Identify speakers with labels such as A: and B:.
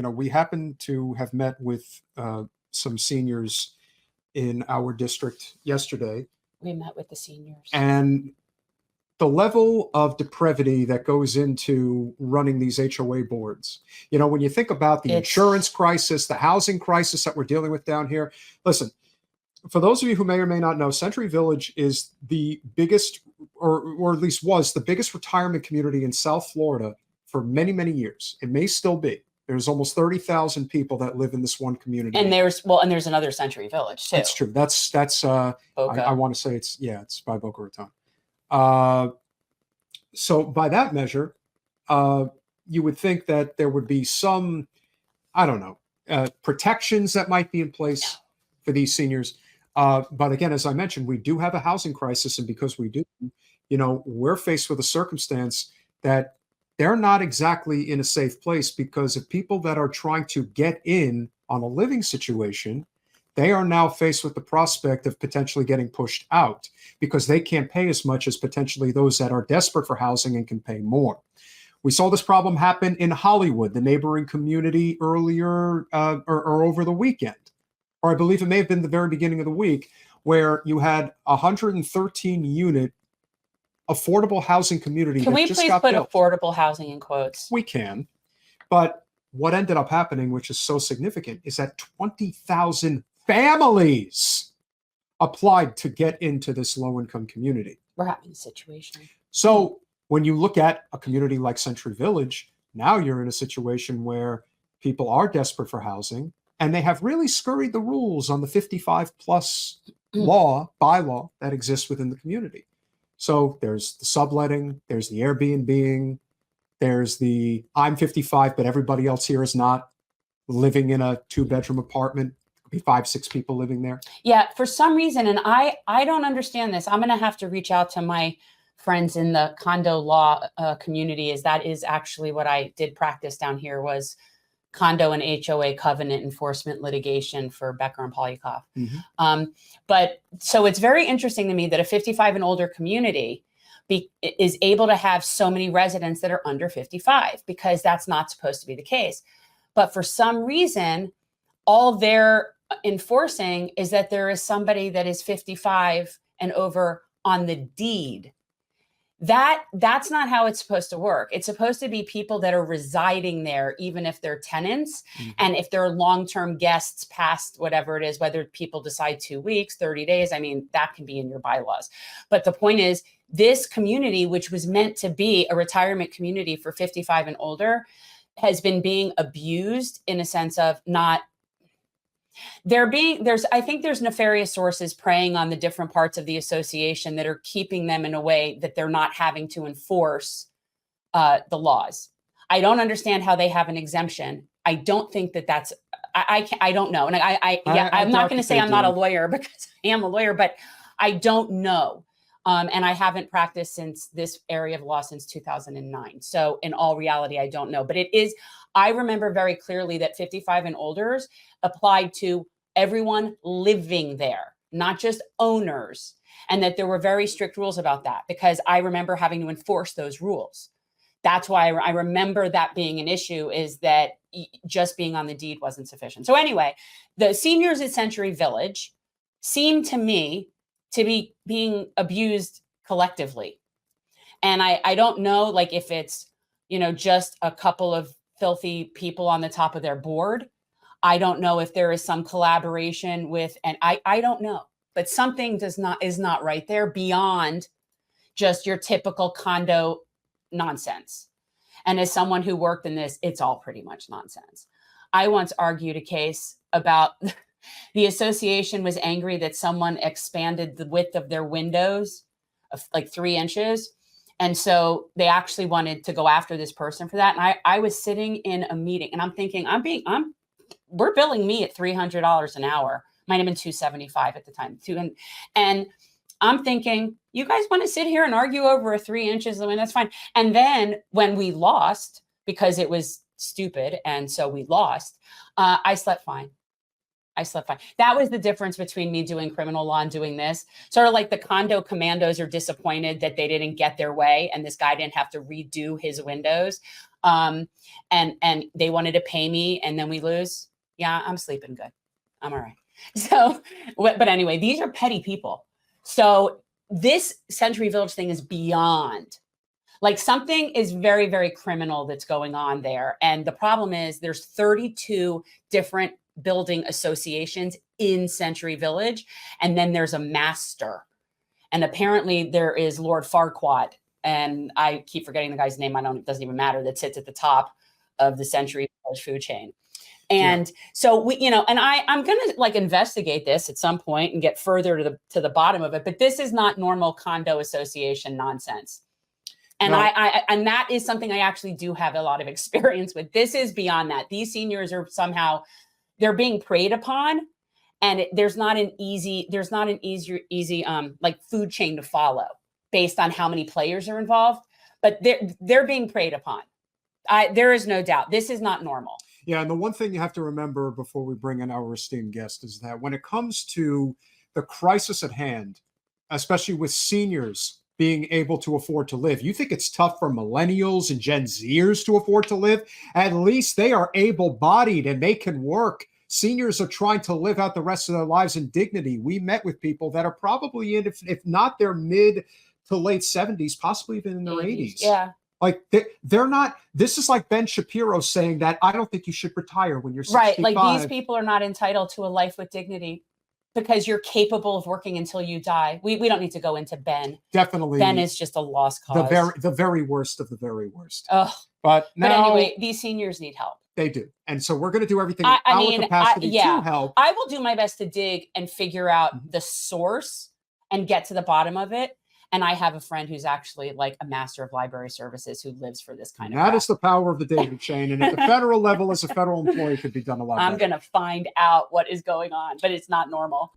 A: we happen to have met with some seniors in our district yesterday.
B: We met with the seniors.
A: And the level of depravity that goes into running these HOA boards, when you think about the insurance crisis, the housing crisis that we're dealing with down here, listen, for those of you who may or may not know, Century Village is the biggest, or at least was the biggest retirement community in South Florida for many, many years. It may still be. There's almost 30,000 people that live in this one community.
B: And there's another Century Village too.
A: That's true. That's I want to say it's by Boca Raton. So by that measure, you would think that there would be some, I don't know, protections that might be in place for these seniors. But again, as I mentioned, we do have a housing crisis, and because we do, we're faced with a circumstance that they're not exactly in a safe place, because of people that are trying to get in on a living situation, they are now faced with the prospect of potentially getting pushed out because they can't pay as much as potentially those that are desperate for housing and can pay more. We saw this problem happen in Hollywood, the neighboring community, earlier or over the weekend, or I believe it may have been the very beginning of the week, where you had 113 unit affordable housing community.
B: Can we please put affordable housing in quotes?
A: We can. But what ended up happening, which is so significant, is that 20,000 families applied to get into this low-income community.
B: We're having a situation.
A: So when you look at a community like Century Village, now you're in a situation where people are desperate for housing, and they have really scurried the rules on the 55-plus bylaw that exists within the community. So there's the subletting, there's the Airbnb, there's the I'm 55, but everybody else here is not, living in a 2-bedroom apartment. Could be 5-6 people living there.
B: Yeah, for some reason, and I don't understand this. I'm going to have to reach out to my friends in the condo law community, as that is actually what I did practice down here, was condo and HOA covenant enforcement litigation for Becker and Polikoff. But so it's very interesting to me that a 55 and older community is able to have so many residents that are under 55, because that's not supposed to be the case. But for some reason, all they're enforcing is that there is somebody that is 55 and over on the deed. That's not how it's supposed to work. It's supposed to be people that are residing there, even if they're tenants, and if they're long-term guests past whatever it is, whether people decide 2 weeks, 30 days, I mean, that can be in your bylaws. But the point is, this community, which was meant to be a retirement community for 55 and older, has been being abused in a sense of not, I think there's nefarious sources preying on the different parts of the association that are keeping them in a way that they're not having to enforce the laws. I don't understand how they have an exemption. I don't think that's, I don't know. And I'm not going to say I'm not a lawyer, because I am a lawyer, but I don't know. And I haven't practiced since this area of law since 2009. So in all reality, I don't know. But I remember very clearly that 55 and olders applied to everyone living there, not just owners, and that there were very strict rules about that, because I remember having to enforce those rules. That's why I remember that being an issue, is that just being on the deed wasn't sufficient. So anyway, the seniors at Century Village seem to me to be being abused collectively. And I don't know, like, if it's, just a couple of filthy people on the top of their board. I don't know if there is some collaboration with, and I don't know, but something is not right there beyond just your typical condo nonsense. And as someone who worked in this, it's all pretty much nonsense. I once argued a case about the association was angry that someone expanded the width of their windows of like 3 inches. And so they actually wanted to go after this person for that. And I was sitting in a meeting, and I'm thinking, we're billing me at $300 an hour. Might have been $275 at the time. And I'm thinking, you guys want to sit here and argue over 3 inches? I mean, that's fine. And then when we lost, because it was stupid, and so we lost, I slept fine. I slept fine. That was the difference between me doing criminal law and doing this. Sort of like the condo commandos are disappointed that they didn't get their way and this guy didn't have to redo his windows. And they wanted to pay me and then we lose. Yeah, I'm sleeping good. I'm all right. So, but anyway, these are petty people. So this Century Village thing is beyond. Like something is very, very criminal that's going on there. And the problem is there's 32 different building associations in Century Village. And then there's a master. And apparently there is Lord Farquaad. And I keep forgetting the guy's name. It doesn't even matter, that sits at the top of the Century Village food chain. And so we, and I'm going to like investigate this at some point and get further to the bottom of it. But this is not normal condo association nonsense. And no. And that is something I actually do have a lot of experience with. This is beyond that. These seniors are somehow, they're being preyed upon, and there's not an easy like food chain to follow based on how many players are involved. But they're being preyed upon. There is no doubt. This is not normal.
A: Yeah, and the one thing you have to remember before we bring in our esteemed guest is that when it comes to the crisis at hand, especially with seniors being able to afford to live. You think it's tough for millennials and Gen Zers to afford to live? At least they are able-bodied and they can work. Seniors are trying to live out the rest of their lives in dignity. We met with people that are probably in, if not their mid to late 70s, possibly even in their 80s.
B: Yeah.
A: Like they're not, this is like Ben Shapiro saying that I don't think you should retire when you're 65.
B: Right, like these people are not entitled to a life with dignity. Because you're capable of working until you die. We don't need to go into Ben.
A: Definitely.
B: Ben is just a lost cause.
A: The very worst of the very worst.
B: Oh.
A: But
B: anyway, these seniors need help.
A: They do. And so we're going to do everything in our capacity to help.
B: I will do my best to dig and figure out the source and get to the bottom of it. And I have a friend who's actually like a master of library services who lives for this kind of
A: That is the power of the David chain. And at the federal level, as a federal employee, could be done a lot better.
B: I'm going to find out what is going on, but it's not normal.